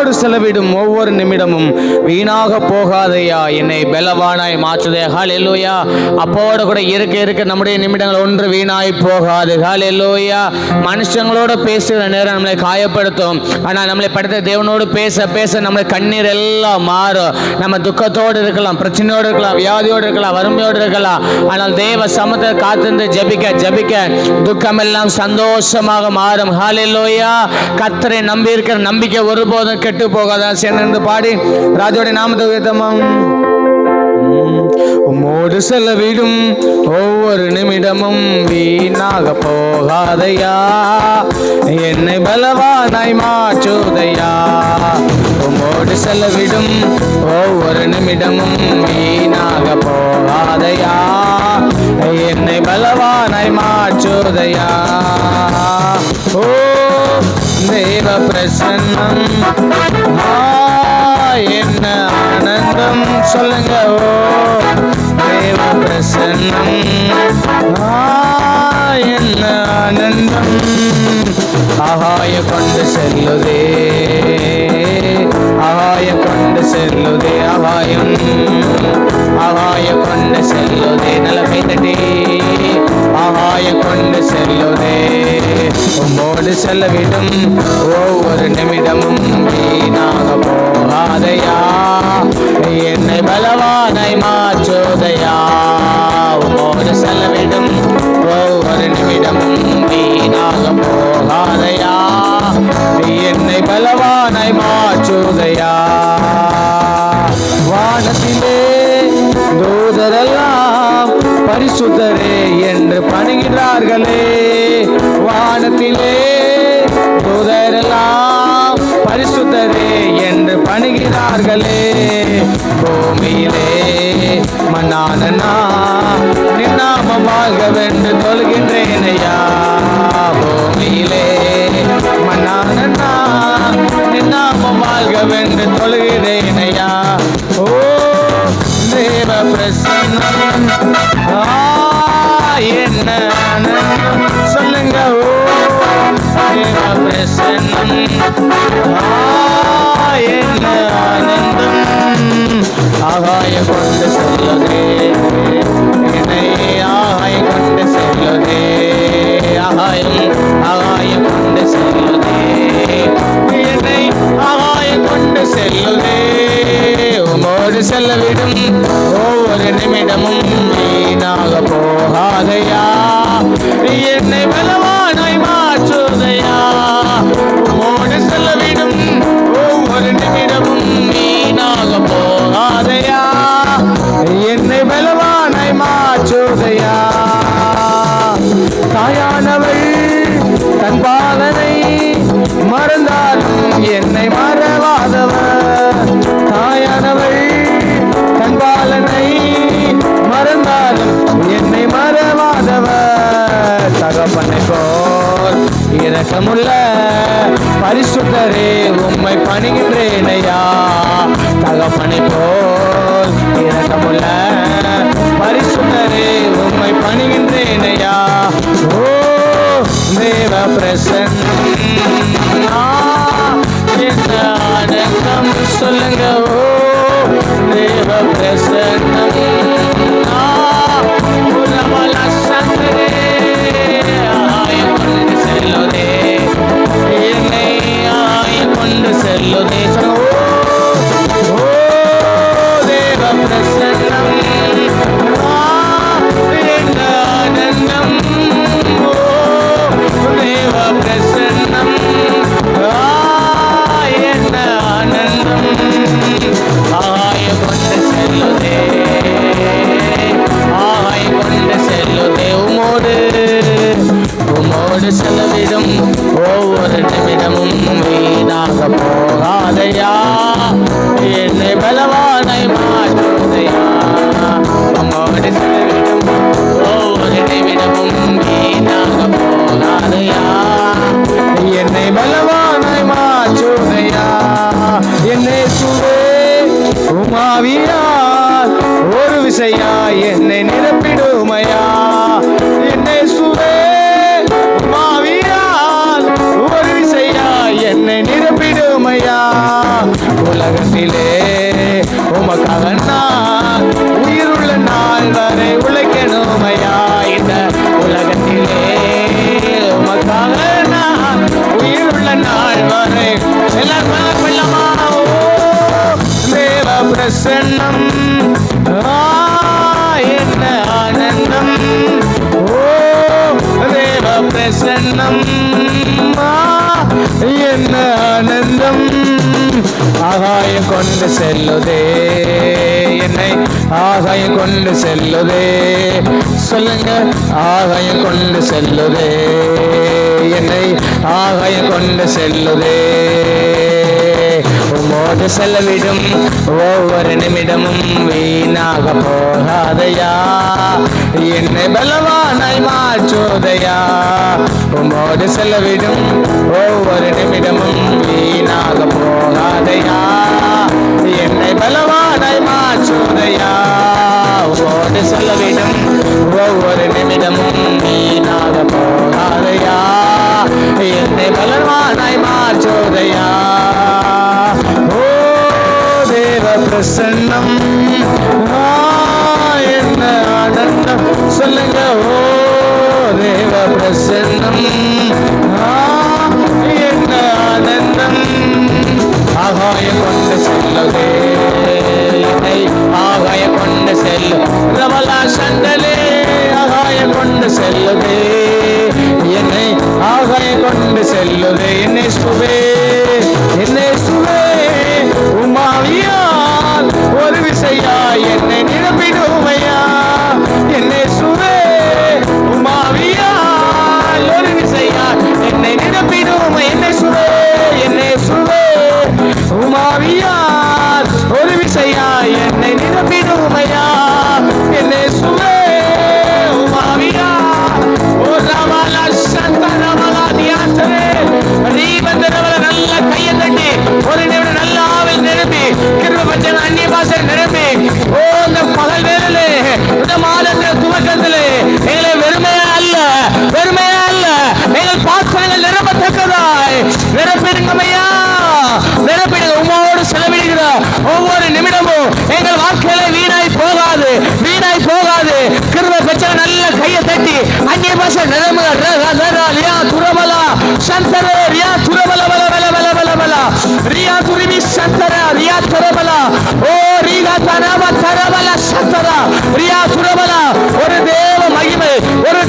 உம்மோடு செலவிடும் ஒவ்வொரு நிமிடமும் வீணாக போகாதையா, என்னை பலவானாய் மாற்றுதே. ஹல்லேலூயா. அப்போட கூட இருக்க நம்முடைய நிமிடங்கள் ஒன்று வீணாய் போகாது. ஹல்லேலூயா. மனுஷங்களோட பேசுகிற நேரம் நம்மளை காயப்படுத்தும். ஆனால் நம்மளை படுத்த தேவனோடு பேச பேச நம்மளை கண்ணீர் எல்லாம் மாறும். நம்ம துக்கத்தோடு இருக்கலாம், பிரச்சனையோடு இருக்கலாம், வியாதியோடு இருக்கலாம், வறுமையோடு இருக்கலாம். ஆனால் தேவ சமத்தை காத்திருந்து ஜெபிக்க ஜெபிக்க துக்கம் எல்லாம் சந்தோஷமாக மாறும். ஹல்லேலூயா. கர்த்தரை நம்பி இருக்கிற நம்பிக்கை ஒருபோதும் கெட்டு போகாதான். சேர்ந்து பாடி ராஜோடைய நாமத்தை உயர்த்தமாம். உம்மோடு செலவிடும் ஒவ்வொரு நிமிடமும் வீணாக போகாதையா, என்னை பலவானாய் மாற்றுதையா. உம்மோடு செலவிடும் ஒவ்வொரு நிமிடமும் வீணாக போகாதையா, என்னை பலவானாய் மாற்றுதையா. ஓ தேவ பிரசன்னம் என்ன ஆனந்தம் சொல்லுங்க. ஓ தேவ பிரசன்னம் என்ன ஆனந்தம். ஆகாய கொண்டு செல்லுதே, ஆகாய கொண்டு செல்லுதே, ஆகாயம் ஆகாய கொண்டு செல்லுதே. நல்ல கைத்தட்டி. ஆகாய கொண்டு செல்லுதே. உம்மோடு செல்லவிடும் ஒவ்வொரு நிமிடமும் வீணாக போகாதையா, என்னை பலவானாய் மாற்றுதையா. உம்மோடு செல்லவிடும் ஒவ்வொரு நிமிடமும் வீணாக போகாதையா, என்னை பலவானாய் மாற்றுதையா. வானத்திலே தூதரெல்லாம் பரிசுத்தரே என்று பணிகிறார்களே. வானத்திலே தூதரெல்லாம் பரிசுத்தரே என்று பணிகிறார்களே. பூமியிலே மன்னான நின்னாமம் வாழ்கவென்று தொழுகின்றேனையா. பூமியிலே மன்னான நின்னாமம் வாழ்கவென்று தொழுகிறேனையா. ஓ தேவ பிரசன்னம் என்ன ஆனந்தம் சொல்லுங்க. ஓ தேவ பிரசன்னம் என்ன ஆனந்தம். ஆகாய கொண்டு செல்லுதே, என்னை ஆகாய கொண்டு செல்லுதே. ஆகாயம் ஆகாய கொண்டு செல்லுதே, என்னை ஆகாய கொண்டு செல்லுதே. உம்மோடு செல்லவிடும் ஒவ்வொரு நிமிடமும் வீணாக போகாதையா, என்னை பலவானாய் மாற்றுதையா. உம்மோடு செல்லவிடும் ஒவ்வொரு நிமிடமும் வீணாக போகாதையா, என்னை பலவானாய் மாற்றுதையா. தாயானவள் தன் பாலனை மறந்தாலும் என்னை மறவாதவர். தாயானவள் தன் பாலனை மறந்தாலும் என்னை மறவாதவர். தகப்பனை போல் இரக்கமுள்ள பரிசுத்தரே உம்மை பணிகின்றேனையா. தகப்பனை போல் இரக்கமுள்ள பரிசுத்தரே உம்மை பணிகின்றேனையா. ஓ தேவ பிரசன்னம் என்ன ஆனந்தம் சொல்லுங்க. ஓ தேவ பிரசன்னம் ஆய கொண்டு செல்லுதே, என்னை ஆய கொண்டு செல்லுதே. ஓ தேவ பிரசன்னம் என்ன ஆனந்தம். ஓ தேவ பிரசன்னம் என்ன ஆனந்தம். ஆய கொண்டு செல்லுதே, ஆய கொண்டு செல்லுதே. உம்மோடு செலவிடும் ஒவ்வொரு நிமிடமும் வீணாக போகாதையா, என்னை பலவானாய் மாற்றுதையா. உம்மோடு செலவிடும் ஒவ்வொரு நிமிடமும் வீணாக போகாதையா, என்னை பலவானாய் மாற்றுதையா. என்னை சுவே உமாவியார் ஒரு விசையா என்னை நிரப்பிடுமையா. என்னை சுவே உமாவியார் ஒரு விசையா என்னை நிரப்பிடுமையா. உலகத்திலே உமக்காக நான் உயிருள்ள நாள் வரை உழைக்கணுமையா. இந்த உலகத்திலே உமக்காக நான் உயிருள்ள நாள் வரை எல்லாரும் கொள்ளமா. தேவ பிரசன்னம் என்ன ஆனந்தம், ஓ தேவ பிரசன்னம் என்ன ஆனந்தம். ஆகாயம் கொண்டு செல்லுதே என்னை, ஆகாயம் கொண்டு செல்லுதே. சொல்லுங்க, ஆகாயம் கொண்டு செல்லுதே என்னை, ஆகாயம் கொண்டு செல்லுதே. உம்மோடு செல்லவிடும் ஒவ்வொரு நிமிடமும் வீணாக போகாதையா, என்னை பலவானாய் மாற்றுதையா. உம்மோடு செல்லவிடும் ஒவ்வொரு நிமிடமும் வீணாக போகாதையா, என்னை பலவானாய் மாற்றுதையா. உம்மோடு செல்லவிடும் ஒவ்வொரு நிமிடமும் வீணாக போகாதையா, என்னை பலவானாய் மாற்றுதையா. ஓ தேவ பிரசன்னம் என்ன ஆனந்தம். சொல்லுங்க, ஓ தேவ பிரசன்னம் என்ன ஆனந்தம். ஆகாயம் கொண்டு செல்லுதே என்னை, ஆகாயம் கொண்டு செல்லு ரமலா சண்டலே. ஆகாயம் கொண்டு செல்லுதே என்னை, ஆகாயம் கொண்டு செல்லுதே. என்னை சுவே, என்னை சுவே உமாவியால் ஒரு விசையா என்னை நிரப்பிடுமையா. என்னை சுவே உமாவியால் ஒரு விசையா என்னை நிரப்பிடுமை. என்னை சுவே, என்னை சுவே உமாவியால் ஒரு விசையா என்னை நிரப்பிடுமையா. என்னை சுவே உமாவியால் ஒரு ரமலா சந்த ரமலா தியாசரே ரீபந்தரவல. நல்ல கையை தட்டி ஒரு நிமிடம் நல்ல ஆவில் நிரம்பி கிருபை அந்நிய பாஷை நிரம்பி, ஓ இந்த பகல் வேலையிலே இந்த மாதத்தின் துவக்கத்திலே எங்களை வெறுமையா அல்ல, வெறுமையா அல்ல, எங்கள் பாத்திரங்கள் நிரம்பத்தக்கதாய் நிரப்பிடுங்கமையா, நிரப்பிடுங்க. உம்மோடு செலவிடுகிற ஒவ்வொரு நிமிடமும் எங்கள் வாழ்க்கையில வீணாய் போகாது, வீணாய் போகாது. கிருபை பெற்ற நல்ல கையை தட்டி அந்நிய பாஷை நிரம்புக. துரபலா சந்தர ரியா துரபல பல பல பல பல பல ரியா துரிமி சந்தர ரியா துரபலா. ஓ ரியா தரப தரபல சந்தர ரியா துரபலா. ஒரு தேவ மகிமை, ஒரு